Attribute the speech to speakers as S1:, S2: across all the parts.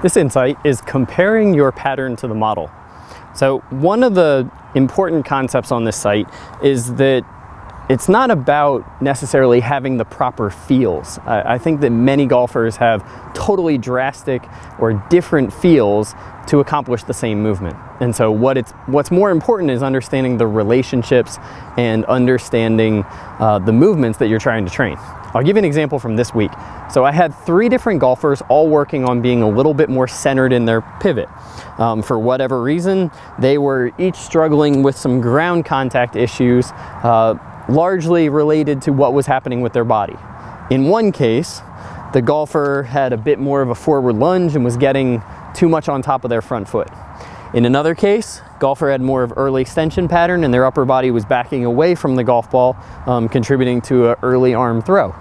S1: This insight is comparing your pattern to the model. So one of the important concepts on this site is that it's not about necessarily having the proper feels. I think that many golfers have totally drastic or different feels to accomplish the same movement. And so what's more important is understanding the relationships and understanding the movements that you're trying to train. I'll give you an example from this week. So I had 3 different golfers all working on being a little bit more centered in their pivot. For whatever reason, they were each struggling with some ground contact issues, largely related to what was happening with their body. In one case, the golfer had a bit more of a forward lunge and was getting too much on top of their front foot. In another case, golfer had more of early extension pattern and their upper body was backing away from the golf ball, contributing to an early arm throw.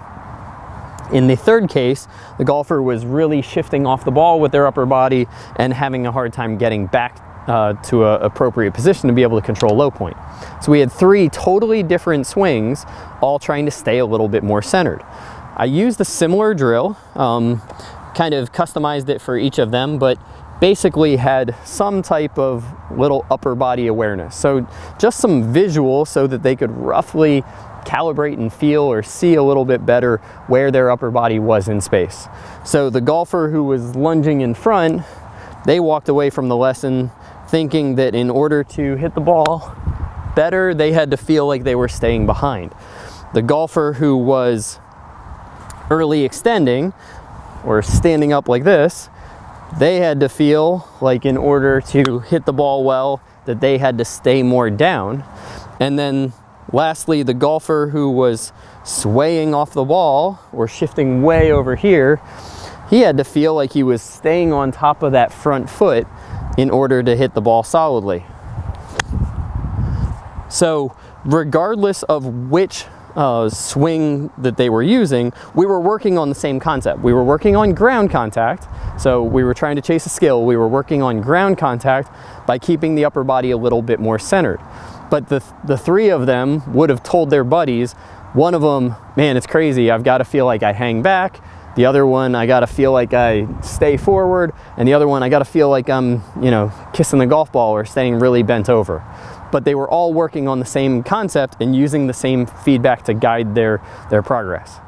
S1: In the third case, the golfer was really shifting off the ball with their upper body and having a hard time getting back to an appropriate position to be able to control low point. So we had 3 totally different swings, all trying to stay a little bit more centered. I used a similar drill, kind of customized it for each of them, but basically had some type of little upper body awareness. So just some visual so that they could roughly calibrate and feel or see a little bit better where their upper body was in space. So the golfer who was lunging in front, they walked away from the lesson thinking that in order to hit the ball better, they had to feel like they were staying behind. The golfer who was early extending or standing up like this, they had to feel like in order to hit the ball well, that they had to stay more down. And then lastly, the golfer who was swaying off the ball or shifting way over here, he had to feel like he was staying on top of that front foot in order to hit the ball solidly. So regardless of which swing that they were using, we were working on the same concept. We were working on ground contact. So we were trying to chase a skill. We were working on ground contact by keeping the upper body a little bit more centered. But the 3 of them would have told their buddies, one of them, man, it's crazy. I've got to feel like I hang back. The other one, I got to feel like I stay forward. And the other one, I got to feel like I'm, kissing the golf ball or staying really bent over. But they were all working on the same concept and using the same feedback to guide their progress.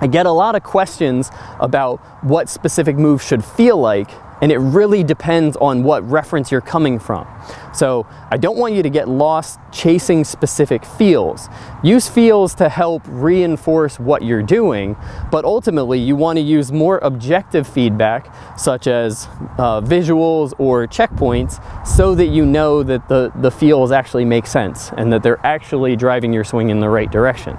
S1: I get a lot of questions about what specific moves should feel like, and it really depends on what reference you're coming from. So I don't want you to get lost chasing specific feels. Use feels to help reinforce what you're doing, but ultimately you want to use more objective feedback, such as visuals or checkpoints, so that you know that the feels actually make sense and that they're actually driving your swing in the right direction.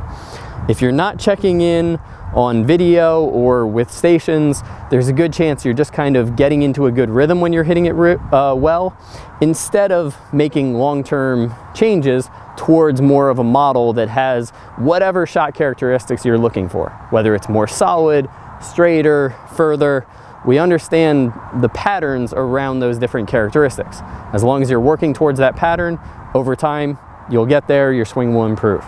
S1: If you're not checking in on video or with stations, there's a good chance you're just kind of getting into a good rhythm when you're hitting it well, instead of making long-term changes towards more of a model that has whatever shot characteristics you're looking for, whether it's more solid, straighter, further. We understand the patterns around those different characteristics. As long as you're working towards that pattern, over time, you'll get there, your swing will improve.